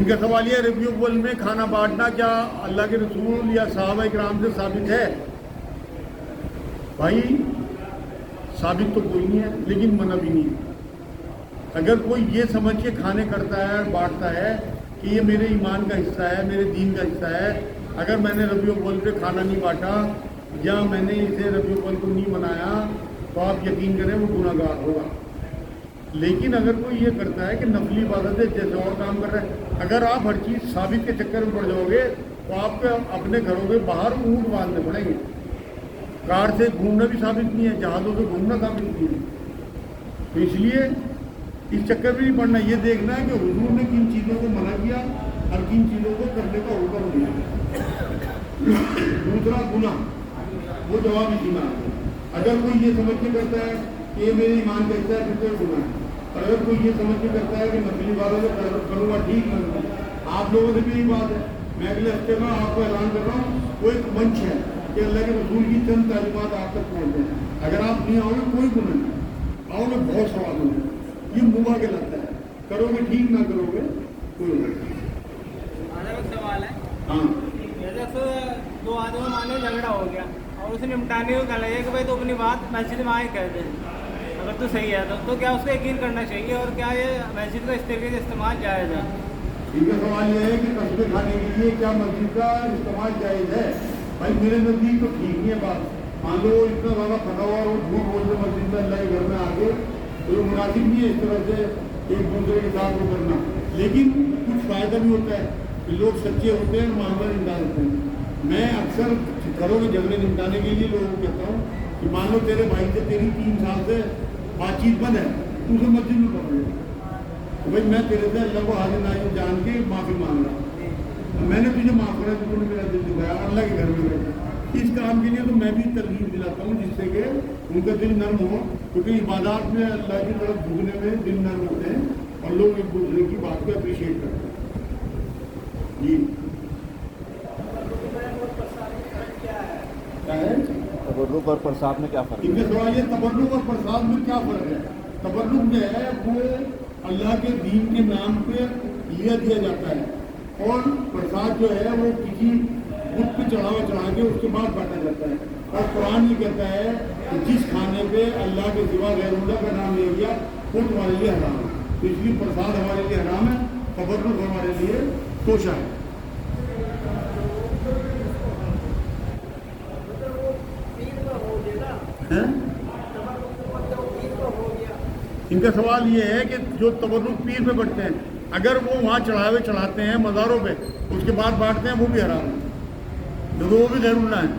کا سوال یہ ربیع الاول میں کھانا بانٹنا کیا اللہ کے رسول یا صحابہ کرام سے ثابت ہے؟ بھائی ثابت تو کوئی نہیں ہے، لیکن منع بھی نہیں ہے۔ اگر کوئی یہ سمجھ کے کھانے کرتا ہے اور بانٹتا ہے کہ یہ میرے ایمان کا حصہ ہے، میرے دین کا حصہ ہے، اگر میں نے ربیع الاول پہ کھانا نہیں بانٹا یا میں نے اسے ربیع الاول کو نہیں منایا تو آپ یقین کریں وہ گناہ گار ہوگا۔ لیکن اگر کوئی یہ کرتا ہے کہ نفلی عبادت ہے جیسے اور کام کر رہا ہے، اگر آپ ہر چیز ثابت کے چکر میں پڑ جاؤ گے تو آپ کے اپنے گھروں کے باہر اونٹ باندھنے پڑیں گے۔ کار سے گھومنا بھی ثابت نہیں ہے، جہازوں سے گھومنا ثابت نہیں ہے۔ تو اس لیے اس چکر میں نہیں پڑنا، یہ دیکھنا ہے کہ حضور نے کن چیزوں کو منع کیا اور کن چیزوں کو کرنے کا حکم دیا۔ دوسرا گناہ وہ جواب ہی دینا۔ اگر کوئی یہ سمجھ کے کرتا ہے کہ یہ میرے ایمان کا حصہ ہے پھر کوئی گناہ ہے، اور اگر کوئی یہ سمجھ کے کرتا ہے کہ نفلی عبادت کروں گا ٹھیک نہیں۔ آپ لوگوں سے بھی یہی بات ہے، میں اگلے ہفتے میں آپ کو اعلان کر رہا ہوں، وہ ایک منچ ہے کہ اللہ کے رسول کی چند تعلیمات آپ تک پہنچتے ہیں۔ اگر آپ نہیں آؤ گے کوئی گناہ نہیں، آؤ گے بہت ثواب ہوگا۔ یہ مباح کے لگتا ہے، کرو گے ٹھیک، نہ کرو گے کوئی ایک سوال ہے، ہاں جیسے دو آدمی مانے جھگڑا ہو گیا اور اسے نمٹانے کو کہا ہے کہ بھائی تو اپنی بات مسجد میں آئے کہہ دیں، اگر تو صحیح ہے تو کیا اس کو یقین کرنا چاہیے اور کیا یہ مسجد کا اس طریقے سے استعمال جائز ہے؟ ٹھیک ہے، سوال یہ ہے کہ قصبے کھانے کے لیے کیا مسجد کا استعمال جائز ہے؟ بھائی میرے نزدیک تو ٹھیک نہیں ہے بات۔ مان لو اتنا زیادہ پھٹا ہوا اور جھوٹ بولتے مسجد میں اللہ کے گھر میں آگے، تو یہ مناسب نہیں ہے اس طرح سے ایک دوسرے کے ساتھ وہ کرنا۔ لیکن کچھ فائدہ بھی ہوتا ہے کہ لوگ سچے ہوتے ہیں، معاملہ نمٹا دیتے ہیں۔ میں اکثر گھروں کے جھگڑے نمٹانے کے لیے لوگوں کو کہتا ہوں کہ مان لو تیرے بھائی سے تیری 3 سال سے بات چیت بند ہے، تو اسے مسجد میں پکڑ لے تو بھائی میں تیرے سے اللہ کو حاضر ناظر جان کے معافی مانگ رہا، میں نے تجھے معاف کرا، تو نے میرا دل دکھایا اللہ کے گھر میں بیٹھے۔ اس کام کے لیے تو میں بھی ترغیب دلاتا ہوں جس سے کہ ان کا دل نرم ہو، کیونکہ عبادات میں اللہ کی طرف جھکنے میں دل نرم ہوتے ہیں اور لوگ ایک دوسرے کی بات کو اپریشیٹ کرتے ہیں۔ جی کیا ہے تبرک اور پرساد میں کیا فرق ان ہے؟ کا سوال یہ تبرک اور پرساد میں کیا فرق ہے؟ تبرک جو ہے وہ اللہ کے دین کے نام پہ لیا دیا جاتا ہے، اور پرساد جو ہے وہ کسی بت پہ چڑھا کے اس کے بعد بانٹا جاتا ہے۔ اور قرآن یہ کہتا ہے کہ جس کھانے پہ اللہ کے سوا غیر اللہ کا نام لیا گیا وہ تمہارے لیے حرام ہے۔ تو اس لیے پرساد ہمارے لیے حرام ہے، تبرک ہمارے لیے توشہ ہے۔ ان کا سوال یہ ہے کہ جو تبرک پیر پہ بٹتے ہیں، اگر وہ وہاں چڑھاتے ہیں مزاروں پہ، اس کے بعد بانٹتے ہیں، وہ بھی حرام ہے، جو وہ بھی غیر اللہ ہے۔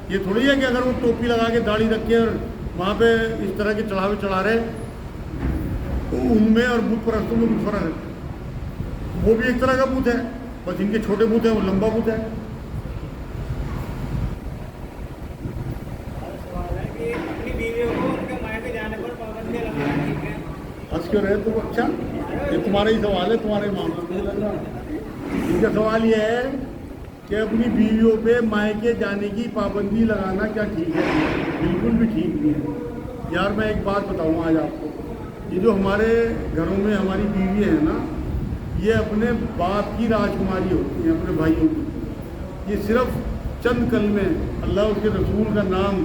یہ تھوڑی ہے کہ اگر وہ ٹوپی لگا کے داڑھی رکھ کے اور وہاں پہ اس طرح کے چڑھا رہے، تو ان میں اور بت پرستوں میں کچھ فرق ہے۔ وہ بھی ایک طرح کا بت ہے، بس ان کے چھوٹے بت ہیں، وہ لمبا بت ہے۔ ہنس کیوں رہے تم؟ اچھا یہ تمہارا ہی سوال ہے، تمہارے معاملہ۔ ان کا سوال یہ ہے کہ اپنی بیویوں پہ مائکے جانے کی پابندی لگانا کیا ٹھیک ہے؟ بالکل بھی ٹھیک نہیں ہے یار۔ میں ایک بات بتاؤں آج آپ کو، یہ جو ہمارے گھروں میں ہماری بیوی ہیں نا، یہ اپنے باپ کی راجکماری ہوتی ہیں، اپنے بھائیوں کی۔ یہ صرف چند کلمے اللہ اس کے رسول کا نام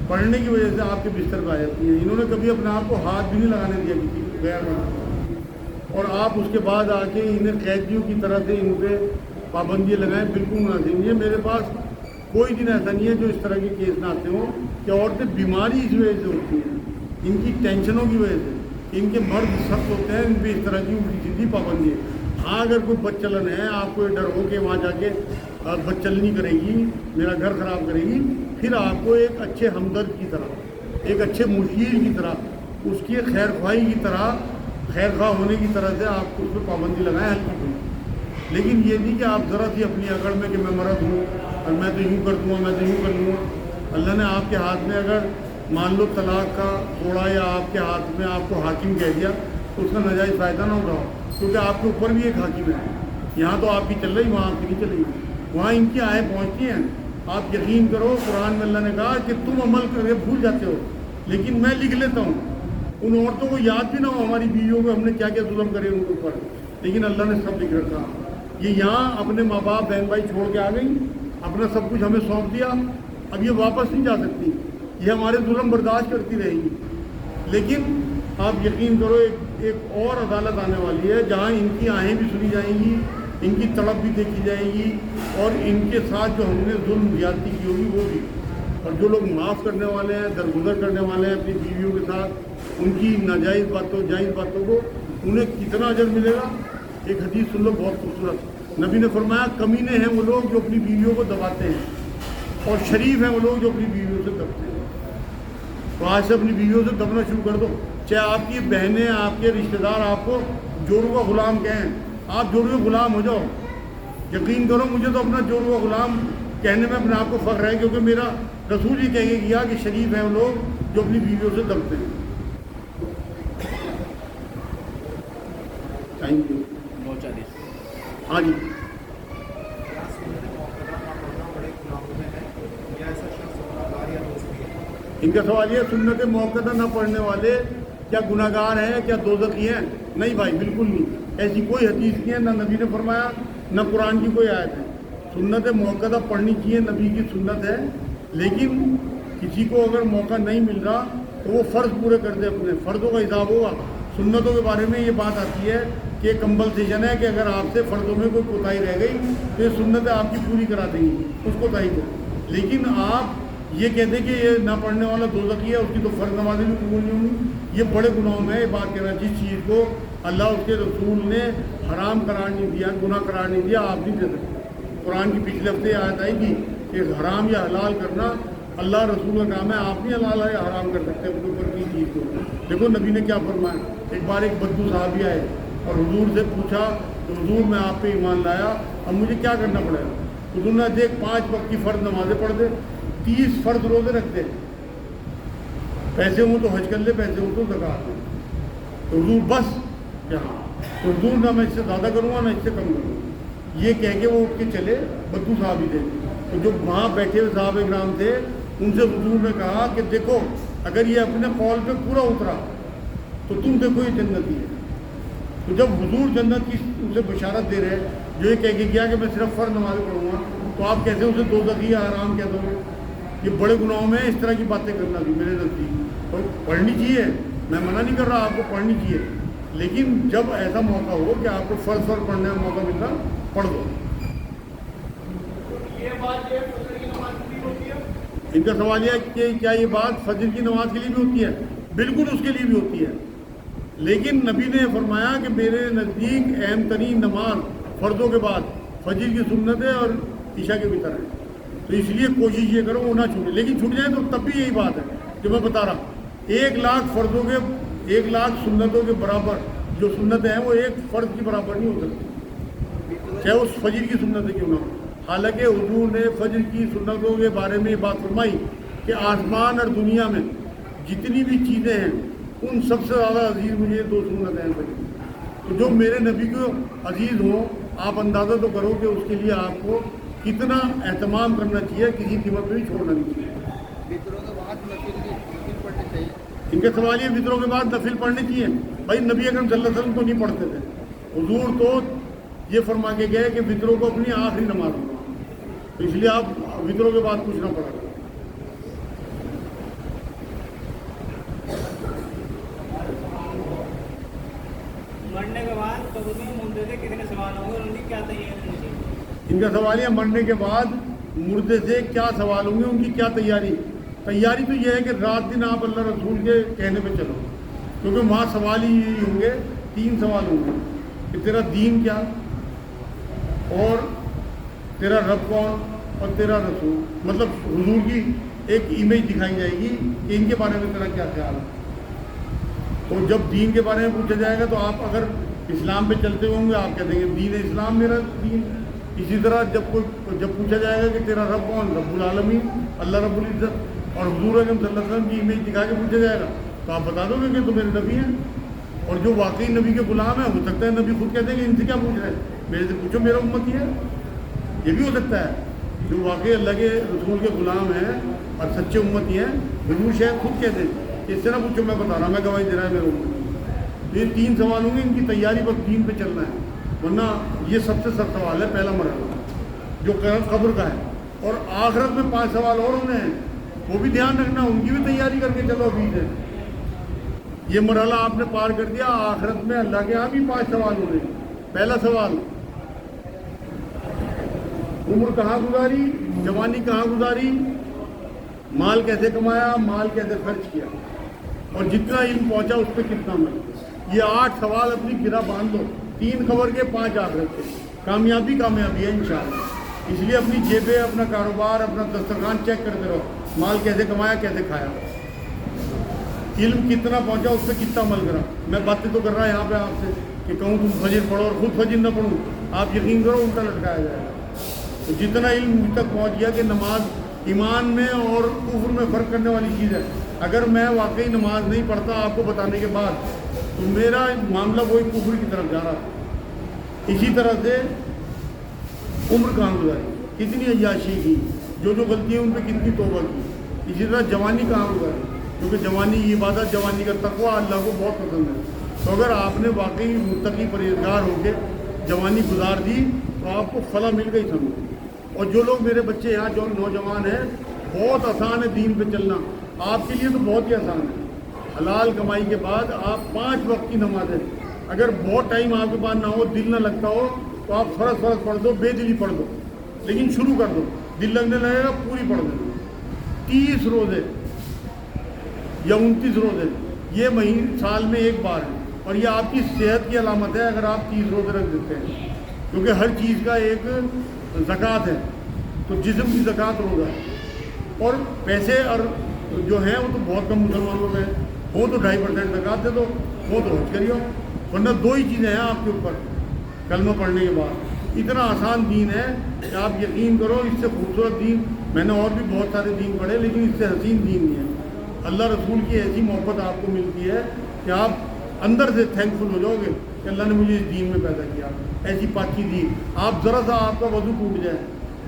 پڑھنے کی وجہ سے آپ کے بستر پہ آ جاتی ہیں۔ انہوں نے کبھی اپنے آپ کو ہاتھ بھی نہیں لگانے دیا کسی غیر مرد، اور آپ اس کے بعد آ کے انہیں قیدیوں کی طرح سے ان پہ پابندیاں لگائیں، بالکل مناسب نہیں ہے۔ میرے پاس کوئی دن ایسا نہیں ہے جو اس طرح کے کیس نہ آتے ہوں کہ عورتیں بیماری اس وجہ سے ہوتی ہیں، ان کی ٹینشنوں کی وجہ سے، ان کے مرد سخت ہوتے ہیں، ان پہ اس طرح کی الٹی سیدھی پابندی ہے۔ ہاں اگر کوئی بدچلن ہے، آپ کو یہ ڈر ہو کہ وہاں جا کے بدچلنی کرے گی، میرا گھر خراب کرے گی، پھر آپ کو ایک اچھے ہمدرد کی طرح، ایک اچھے مشیر کی طرح، اس کی خیر خواہی کی طرح، خیر خواہ ہونے کی طرح سے آپ کو اس پہ پابندی لگائیں ہلکی پھلکی۔ لیکن یہ نہیں کہ آپ ذرا سی اپنی اکڑ میں کہ میں مرد ہوں اور میں تو یوں کر دوں گا، میں تو یوں کر لوں گا۔ اللہ نے آپ کے ہاتھ میں اگر مان لو طلاق کا کوڑا یا آپ کے ہاتھ میں آپ کو حاکم کہہ دیا تو اس کا ناجائز فائدہ نہ اٹھاؤ، کیونکہ آپ کے اوپر بھی ایک حاکم ہے۔ یہاں تو آپ کی چل رہی، وہاں آپ کی نہیں چل رہی، وہاں ان کی آئیں پہنچتی ہیں۔ آپ یقین کرو، قرآن میں اللہ نے کہا کہ تم عمل کر کے بھول جاتے ہو، لیکن میں لکھ لیتا ہوں۔ ان عورتوں کو یاد بھی نہ ہو ہماری بیویوں کو ہم نے کیا کیا ظلم کرے ان کے اوپر، لیکن اللہ نے سب لکھ رکھا. یہ یہاں اپنے ماں باپ بہن بھائی چھوڑ کے آ گئی, اپنا سب کچھ ہمیں سونپ دیا, اب یہ واپس نہیں جا سکتی, یہ ہمارے ظلم برداشت کرتی رہے گی. لیکن آپ یقین کرو ایک اور عدالت آنے والی ہے جہاں ان کی آہیں بھی سنی جائیں گی, ان کی تڑپ بھی دیکھی جائے گی, اور ان کے ساتھ جو ہم نے ظلم زیادتی کی ہوگی وہ بھی. اور جو لوگ معاف کرنے والے ہیں, درگزر کرنے والے ہیں اپنی بیویوں کے ساتھ ان کی ناجائز باتوں جائز باتوں کو, انہیں کتنا اجر ملے گا. ایک حدیث سن لو بہت خوبصورت. نبی نے فرمایا کمینے ہیں وہ لوگ جو اپنی بیویوں کو دباتے ہیں, اور شریف ہیں وہ لوگ جو اپنی بیویوں سے دبتے ہیں. تو آج سے اپنی بیویوں سے دبنا شروع کر دو. چاہے آپ کی بہنیں, آپ کے رشتہ دار آپ کو جوروں کا غلام کہیں, آپ جوروں کے غلام ہو جاؤ. یقین کرو مجھے تو اپنا جوروں کا غلام کہنے میں اپنے آپ کو فخر ہے, کیونکہ میرا رسول یہ کہہ گیا کہ شریف ہیں وہ لوگ جو اپنی بیویوں سے دبتے ہیں. Thank you. ہاں جی. ان کا سوال یہ سنت موقع نہ پڑھنے والے کیا گناہ گار ہیں, کیا دوزخی ہیں؟ نہیں بھائی, بالکل نہیں. ایسی کوئی حدیث نہیں ہے, نہ نبی نے فرمایا نہ قرآن کی کوئی آیت ہے. سنت موقع پڑھنی چاہیے, نبی کی سنت ہے. لیکن کسی کو اگر موقع نہیں مل رہا تو وہ فرض پورے کر دے, اپنے فرضوں کا حساب ہوگا. سنتوں کے بارے میں یہ بات آتی ہے کہ یہ کمپلسیشن ہے کہ اگر آپ سے فرضوں میں کوئی کوتاہی رہ گئی تو یہ سنتیں آپ کی پوری کرا دیں گی اس کوتاہی کو. لیکن آپ یہ کہتے ہیں کہ یہ نہ پڑھنے والا دوزخی ہے, اس کی تو فرض نمازیں بھی قبول نہیں ہوں گی, یہ بڑے گناہوں میں یہ بات کہنا. جس چیز کو اللہ اس کے رسول نے حرام قرار نہیں دیا, گناہ قرار نہیں دیا, آپ نہیں دے سکتے. قرآن کی پچھلے ہفتے آیت آئی گی کہ حرام یا حلال کرنا اللہ رسول کا کام ہے, آپ نہیں حلال یا حرام کر سکتے اپنے اوپر کی چیز کو. دیکھو نبی نے کیا فرمایا. ایک بار ایک بدو صحابی آئے اور حضور سے پوچھا کہ حضور میں آپ پہ ایمان لایا, اب مجھے کیا کرنا پڑے گا؟ حضور نے دیکھ 5 وقت کی فرض نمازیں پڑھ دے, 30 فرض روزے رکھ دے, پیسے ہوں تو حج کر لے, پیسے ہوں تو زکات دے. تو حضور بس یہاں تو حضور نہ میں اس سے زیادہ کروں گا نہ اس سے کم کروں گا, یہ کہہ کے وہ اٹھ کے چلے. بدو صحابی تھے. تو جو وہاں بیٹھے ہوئے صحابہ کرام تھے ان سے حضور نے کہا کہ دیکھو اگر یہ اپنے قول پہ پورا اترا تو تم دیکھو یہ جنتی ہے. تو جب حضور جنت کی اسے بشارت دے رہے جو یہ کہہ کے کیا کہ میں صرف فرض نمازیں پڑھوں گا, تو آپ کیسے اسے دوزخی یا حرام کہہ دو گے؟ یہ بڑے گناہوں میں اس طرح کی باتیں کرنا بھی میرے نزدیک. اور پڑھنی چاہیے, میں منع نہیں کر رہا, آپ کو پڑھنی چاہیے, لیکن جب ایسا موقع ہو کہ آپ کو فرض پڑھنے کا موقع مل رہا پڑھ دو. ان کا سوال یہ ہے کہ کیا یہ بات فجر کی نماز کے لیے بھی ہوتی ہے؟ بالکل اس کے لیے بھی ہوتی ہے, لیکن نبی نے فرمایا کہ میرے نزدیک اہم ترین نماز فرضوں کے بعد فجر کی سنت ہے اور عشاء کے بھیتر ہے. تو اس لیے کوشش یہ کرو وہ نہ چھوٹے, لیکن چھوٹ جائے تو تب بھی یہی بات ہے جو میں بتا رہا. 1 لاکھ فرضوں کے 1 لاکھ سنتوں کے برابر جو سنتیں ہیں وہ ایک فرض کی برابر نہیں ہو سکتی, چاہے اس فجر کی سنتیں کیوں نہ ہو. حالانکہ حضور نے فجر کی سنتوں کے بارے میں یہ بات فرمائی کہ آسمان اور دنیا میں جتنی بھی چیزیں ہیں ان سب سے زیادہ عزیز مجھے یہ 2 سنتیں ہیں فجر. تو جو میرے نبی کو عزیز ہوں آپ اندازہ تو کرو کہ اس کے لیے آپ کو کتنا اہتمام کرنا چاہیے, کسی قیمت پہ بھی چھوڑنا نہیں چاہیے. ان کے سوال یہ وطروں کے بعد نفل پڑھنے چاہیے. بھائی نبی اکرم صلی اللہ علیہ وسلم تو نہیں پڑھتے تھے, حضور تو یہ فرما کے گئے کہ وطروں کو اپنی آخری نماز ہوگا, تو اس لیے آپ وطروں کے بعد کچھ نہ پڑھا. مرنے کے بعد قبر میں مردے سے کتنے سوال ہوں گے اور ان کی کیا تیاری ہونی چاہیے؟ ان کا سوال یہ مرنے کے بعد مردے سے کیا سوال ہوں گے, ان کی کیا تیاری تو یہ ہے کہ رات دن آپ اللہ رسول کے کہنے پہ چلو, کیونکہ وہاں سوال ہی یہی ہوں گے, 3 سوال ہوں گے کہ تیرا دین کیا, اور تیرا رب کون, اور تیرا رسول. مطلب حضور کی ایک امیج دکھائی جائے گی کہ ان کے بارے میں تیرا کیا خیال ہے. تو جب دین کے بارے میں پوچھا جائے گا تو آپ اگر اسلام پہ چلتے ہوں گے آپ کہہ دیں گے دین اسلام میرا دین. اسی طرح جب پوچھا جائے گا کہ تیرا رب کون, رب العالمین اللہ رب العزت, اور حضور اکرم صلی اللہ علیہ وسلم کی امیج دکھا کے پوچھا جائے گا تو آپ بتا دو گے کہ تو میرے نبی ہیں. اور جو واقعی نبی کے غلام ہیں ہو سکتا ہے نبی خود کہتے ہیں کہ ان سے کیا پوچھ رہے ہیں, میرے سے پوچھو میرا امتی ہے. یہ بھی ہو سکتا ہے جو واقعی اللہ کے رسول کے غلام ہیں اور سچے امتی ہیں, حضور شاید خود کہتے ہیں کہ اس سے نہ پوچھو, میں بتا رہا ہوں, میں گواہی دے رہا ہے میرے امت. یہ 3 سوال ہوں گے, ان کی تیاری بس دین پہ چلنا ہے. ورنہ یہ سب سے سخت سوال ہے پہلا مرحلہ جو قبر کا ہے. اور آخرت میں 5 سوال اور ہونے ہیں, وہ بھی دھیان رکھنا, ان کی بھی تیاری کر کے چلو ابھی سے. یہ مرحلہ آپ نے پار کر دیا, آخرت میں اللہ کے یہاں بھی 5 سوال ہونے ہیں. پہلا سوال, عمر کہاں گزاری, جوانی کہاں گزاری, مال کیسے کمایا, مال کیسے خرچ کیا, اور جتنا علم پہنچا اس پہ کتنا عمل. یہ 8 سوال اپنی گرہ باندھ دو, 3 قبر کے 5 آخرت کے. کامیابی کامیابی ہے انشاءاللہ. اس لیے اپنی جیبیں, اپنا کاروبار, اپنا دسترخوان چیک کرتے رہو, مال کیسے کمایا, کیسے کھایا, علم کتنا پہنچا, اس پہ کتنا عمل کرا. میں باتیں تو کر رہا یہاں پہ آپ سے کہ کہوں تم فجر پڑھو اور خود فجر نہ پڑھوں, آپ یقین کرو ان کا لٹکایا جائے گا. تو جتنا علم مجھ تک پہنچ گیا کہ نماز ایمان میں اور کفر میں فرق کرنے والی چیز ہے, اگر میں واقعی نماز نہیں پڑھتا آپ کو بتانے کے بعد, تو میرا معاملہ وہی کفر کی طرف جا رہا تھا. اسی طرح سے عمر کہاں گزاری, کتنی عیاشی کی, جو غلطیاں ان پہ کتنی توبہ کی. اسی طرح جوانی کہاں گزاری, کیونکہ جوانی کی عبادت, جوانی کا تقوی اللہ کو بہت پسند ہے. تو اگر آپ نے واقعی متقی پرہیزگار ہو کے جوانی گزار دی تو آپ کو فلاح مل گئی سمجھو. اور جو لوگ میرے بچے یہاں جو نوجوان ہیں, بہت آسان ہے دین پہ چلنا, آپ کے لیے تو بہت ہی آسان ہے. حلال کمائی کے بعد آپ 5 وقت کی نمازیں, اگر بہت ٹائم آپ کے پاس نہ ہو, دل نہ لگتا ہو, تو آپ فرض پڑھ دو, بے دلی پڑھ دو, لیکن شروع کر دو. دل لگنے لگے گا پوری پڑھ دو. 30 روزے یا 29 روزے, یہ مہینے سال میں ایک بار ہے, اور یہ آپ کی صحت کی علامت ہے اگر آپ 30 روزے رکھ دیتے ہیں, کیونکہ ہر چیز کا ایک زکوٰۃ ہے. تو جسم کی زکوٰۃ روزہ ہے, اور پیسے اور جو ہیں وہ تو بہت کم مسلمانوں میں ہیں, ہو تو 2.5% زکوٰۃ دے دو, ہو تو حج کریو, ورنہ 2 ہی چیزیں ہیں آپ کے اوپر کلمہ پڑھنے کے بعد. اتنا آسان دین ہے کہ آپ یقین کرو, اس سے خوبصورت دین میں نے اور بھی بہت سارے دین پڑھے, لیکن اس سے حسین دین نہیں ہے. اللہ رسول کی ایسی محبت آپ کو ملتی ہے کہ آپ اندر سے تھینکفل ہو جاؤ گے کہ اللہ نے مجھے اس دین میں پیدا کیا, ایسی پاکی دی. آپ ذرا سا آپ کا وضو ٹوٹ جائے,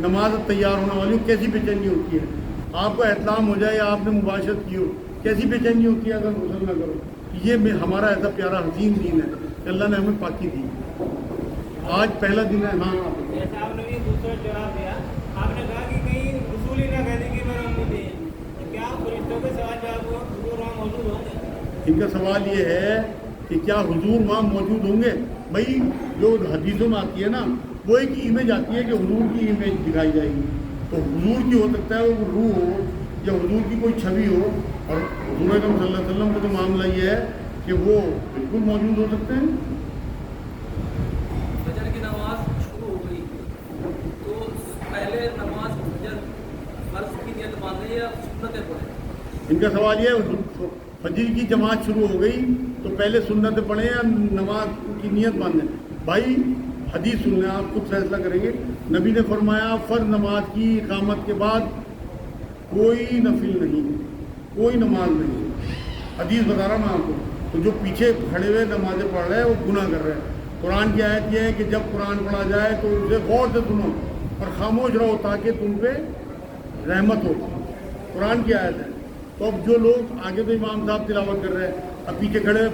نماز تیار ہونے والی ہو, کیسی بے چینی ہوتی ہے. آپ کا احترام ہو جائے یا آپ نے مباشرت کی ہو, کیسی بے چینی ہوتی ہے اگر غسل نہ کرو. یہ ہمارا ایسا پیارا حسین دین ہے کہ اللہ نے ہمیں پاکی دی. آج پہلا دن ہے. ہاں, جیسا آپ نے بھی دوسرا جواب دیا, آپ نے کہا کہ کہیں رسول ہی نہ کہہ دیں کہ میرا امید ہے, تو کیا فرشتوں کے سوال جواب حضور وہاں موجود ہوں گے؟ ان کا سوال یہ ہے کہ کیا حضور وہاں موجود ہوں گے. بھائی جو حدیثوں میں آتی ہے نا, وہ ایک امیج آتی ہے کہ حضور کی امیج دکھائی جائے گی. تو حضور کی ہو سکتا ہے وہ روح ہو یا حضور کی کوئی چھوی ہو, اور حضور اکرم صلی اللہ علیہ وسلم کا تو معاملہ یہ ہے کہ وہ بالکل موجود ہو سکتے ہیں. فجر کی نماز شروع ہو گئی تو پہلے نماز فجر فرض کی نیت باندھے یا سنتیں پڑھیں؟ ان کا سوال یہ ہے فجر کی جماعت شروع ہو گئی تو پہلے سنتیں پڑھیں یا نماز کی نیت باندھیں. بھائی حدیث سن لیں, آپ خود فیصلہ کریں گے. نبی نے فرمایا فرض نماز کی اقامت کے بعد کوئی نفل نہیں, کوئی نماز نہیں. حدیث بتا رہا میں آپ کو. تو جو پیچھے کھڑے ہوئے نمازیں پڑھ رہے ہیں وہ گناہ کر رہے ہیں. قرآن کی آیت یہ ہے کہ جب قرآن پڑھا جائے تو اسے غور سے سنو اور خاموش رہو تاکہ تم پہ رحمت ہو. قرآن کی آیت ہے. تو اب جو لوگ آگے تو امام صاحب تلاوت کر رہے ہیں, اب پیچھے کھڑے ہوئے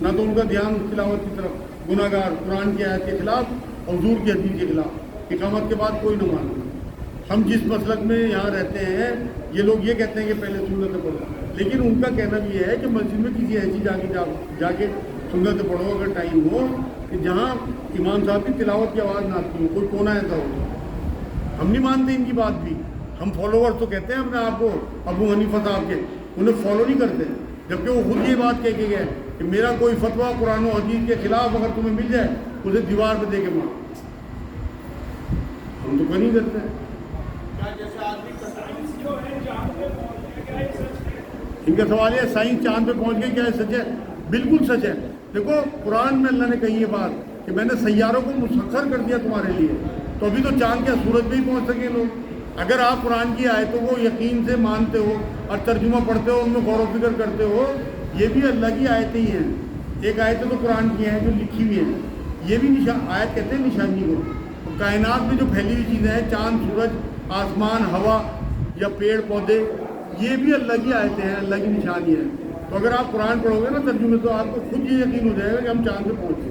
نہ تو ان کا دھیان تلاوت کی طرف, گناہ گار, قرآن کی آیت کے خلاف اور حضور کی حدیث کے خلاف. اقامت کے بعد کوئی نماز نہیں. ہم جس مسلک میں یہاں رہتے ہیں یہ لوگ یہ کہتے ہیں کہ پہلے سنتیں پڑھو, لیکن ان کا کہنا بھی یہ ہے کہ مسجد میں کسی ایسی جا کے سنتیں پڑھو اگر ٹائم ہو کہ جہاں امام صاحب کی تلاوت کی آواز نہ آتی ہو, کوئی کونا ایسا ہو. ہم نہیں مانتے ان کی بات بھی. ہم فالوور تو کہتے ہیں اپنے آپ کو ابو حنیفہ صاحب کے, انہیں فالو نہیں کرتے, جبکہ وہ خود یہ بات کہہ کے گئے کہ میرا کوئی فتویٰ قرآن و حدیث کے خلاف اگر تمہیں مل جائے اسے دیوار پہ دے کے مار. ہم تو کر نہیں کرتے ہیں. ان کا سوال ہے سائنس چاند پہ پہنچ گئی, کیا یہ سچ ہے؟ بالکل سچ ہے. دیکھو قرآن میں اللہ نے کہی یہ بات کہ میں نے سیاروں کو مسخر کر دیا تمہارے لیے. تو ابھی تو چاند کیا سورج پہ ہی پہنچ سکے لوگ. اگر آپ قرآن کی آیتوں کو یقین سے مانتے ہو اور ترجمہ پڑھتے ہو, ان میں غور و فکر کرتے ہو, یہ بھی اللہ کی آیتیں ہی ہیں. ایک آیتیں تو قرآن کی ہیں جو لکھی ہوئی ہیں, یہ بھی آیت کہتے ہیں نشانی کو. کائنات میں جو پھیلی ہوئی چیزیں ہیں, چاند, سورج, آسمان, ہوا یا پیڑ پودے, یہ بھی اللہ کی آیتیں ہیں, اللہ کی نشانی ہے. تو اگر آپ قرآن پڑھو گے نا ترجمے, تو آپ کو خود یہ یقین ہو جائے گا کہ ہم چاند پہ پہنچے.